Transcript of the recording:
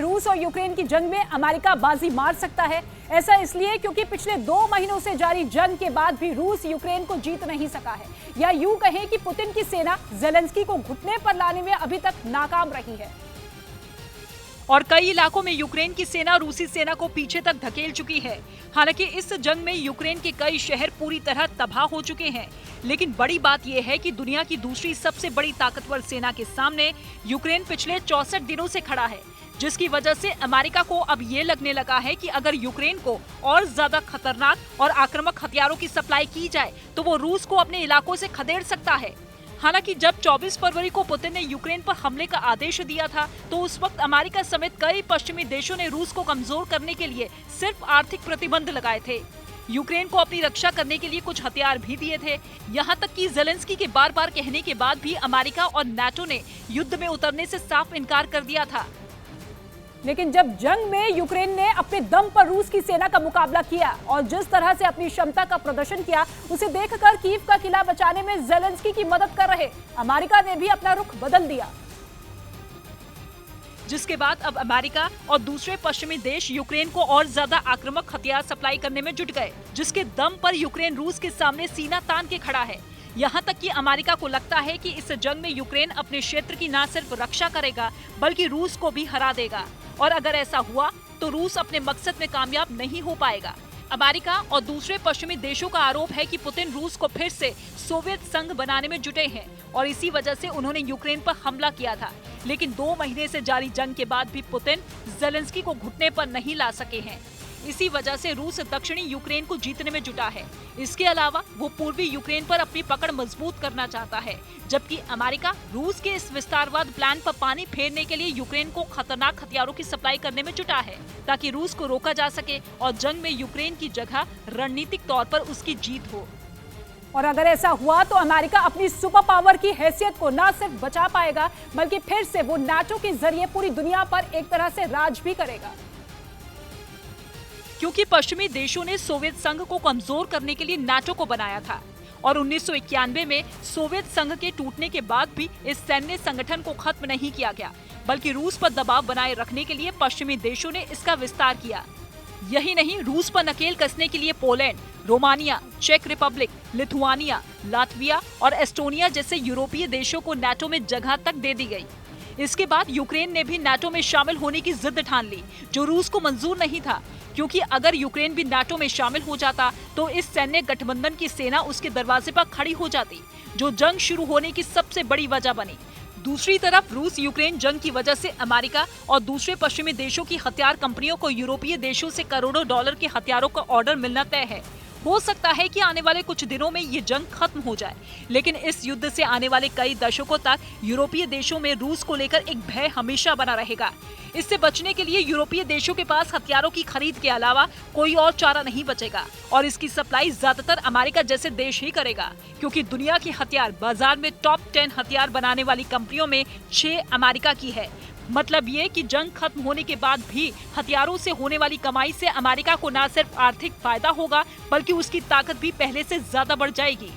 रूस और यूक्रेन की जंग में अमेरिका बाजी मार सकता है। ऐसा इसलिए क्योंकि पिछले 2 महीनों से जारी जंग के बाद भी रूस यूक्रेन को जीत नहीं सका है, या यूं कहें कि पुतिन की सेना ज़ेलेंस्की को घुटने पर लाने में अभी तक नाकाम रही है। और कई इलाकों में यूक्रेन की सेना रूसी सेना को पीछे तक धकेल चुकी है। हालांकि इस जंग में यूक्रेन के कई शहर पूरी तरह तबाह हो चुके हैं, लेकिन बड़ी बात यह है कि दुनिया की दूसरी सबसे बड़ी ताकतवर सेना के सामने यूक्रेन पिछले 64 दिनों से खड़ा है, जिसकी वजह से अमेरिका को अब ये लगने लगा है कि अगर यूक्रेन को और ज्यादा खतरनाक और आक्रामक हथियारों की सप्लाई की जाए तो वो रूस को अपने इलाकों से खदेड़ सकता है। हालांकि जब 24 फरवरी को पुतिन ने यूक्रेन पर हमले का आदेश दिया था, तो उस वक्त अमेरिका समेत कई पश्चिमी देशों ने रूस को कमजोर करने के लिए सिर्फ आर्थिक प्रतिबंध लगाए थे। यूक्रेन को अपनी रक्षा करने के लिए कुछ हथियार भी दिए थे। यहाँ तक कि ज़ेलेंस्की के बार बार कहने के बाद भी अमेरिका और नाटो ने युद्ध में उतरने से साफ इनकार कर दिया था। लेकिन जब जंग में यूक्रेन ने अपने दम पर रूस की सेना का मुकाबला किया और जिस तरह से अपनी क्षमता का प्रदर्शन किया, उसे देखकर कीव का किला बचाने में ज़ेलेंस्की की मदद कर रहे अमेरिका ने भी अपना रुख बदल दिया, जिसके बाद अब अमेरिका और दूसरे पश्चिमी देश यूक्रेन को और ज्यादा आक्रामक हथियार सप्लाई करने में जुट गए, जिसके दम पर यूक्रेन रूस के सामने सीना तान के खड़ा है। यहाँ तक कि अमेरिका को लगता है कि इस जंग में यूक्रेन अपने क्षेत्र की न सिर्फ रक्षा करेगा बल्कि रूस को भी हरा देगा, और अगर ऐसा हुआ तो रूस अपने मकसद में कामयाब नहीं हो पाएगा। अमेरिका और दूसरे पश्चिमी देशों का आरोप है कि पुतिन रूस को फिर से सोवियत संघ बनाने में जुटे हैं और इसी वजह से उन्होंने यूक्रेन पर हमला किया था। लेकिन 2 महीने से जारी जंग के बाद भी पुतिन ज़ेलेंस्की को घुटने पर नहीं ला सके हैं। इसी वजह से रूस दक्षिणी यूक्रेन को जीतने में जुटा है। इसके अलावा वो पूर्वी यूक्रेन पर अपनी पकड़ मजबूत करना चाहता है, जबकि अमेरिका रूस के इस विस्तारवाद प्लान पर पानी फेरने के लिए यूक्रेन को खतरनाक हथियारों की सप्लाई करने में जुटा है, ताकि रूस को रोका जा सके और जंग में यूक्रेन की जगह रणनीतिक तौर पर उसकी जीत हो। और अगर ऐसा हुआ तो अमेरिका अपनी सुपर पावर की हैसियत को न सिर्फ बचा पाएगा बल्कि फिर से वो नाटो के जरिए पूरी दुनिया पर एक तरह से राज भी करेगा। क्योंकि पश्चिमी देशों ने सोवियत संघ को कमजोर करने के लिए नाटो को बनाया था और 1991 में सोवियत संघ के टूटने के बाद भी इस सैन्य संगठन को खत्म नहीं किया गया, बल्कि रूस पर दबाव बनाए रखने के लिए पश्चिमी देशों ने इसका विस्तार किया। यही नहीं, रूस पर नकेल कसने के लिए पोलैंड, रोमानिया, चेक रिपब्लिक, लिथुआनिया, लातविया और एस्टोनिया जैसे यूरोपीय देशों को नाटो में जगह तक दे दी गई। इसके बाद यूक्रेन ने भी नाटो में शामिल होने की जिद ठान ली, जो रूस को मंजूर नहीं था, क्योंकि अगर यूक्रेन भी नाटो में शामिल हो जाता तो इस सैन्य गठबंधन की सेना उसके दरवाजे पर खड़ी हो जाती, जो जंग शुरू होने की सबसे बड़ी वजह बनी। दूसरी तरफ रूस यूक्रेन जंग की वजह से अमेरिका और दूसरे पश्चिमी देशों की हथियार कंपनियों को यूरोपीय देशों से करोड़ों डॉलर के हथियारों का ऑर्डर मिलना तय है। हो सकता है कि आने वाले कुछ दिनों में ये जंग खत्म हो जाए, लेकिन इस युद्ध से आने वाले कई दशकों तक यूरोपीय देशों में रूस को लेकर एक भय हमेशा बना रहेगा। इससे बचने के लिए यूरोपीय देशों के पास हथियारों की खरीद के अलावा कोई और चारा नहीं बचेगा और इसकी सप्लाई ज्यादातर अमेरिका जैसे देश ही करेगा, क्योंकि दुनिया के हथियार बाजार में टॉप 10 हथियार बनाने वाली कंपनियों में 6 अमेरिका की है। मतलब ये कि जंग खत्म होने के बाद भी हथियारों से होने वाली कमाई से अमेरिका को न सिर्फ आर्थिक फायदा होगा बल्कि उसकी ताकत भी पहले से ज्यादा बढ़ जाएगी।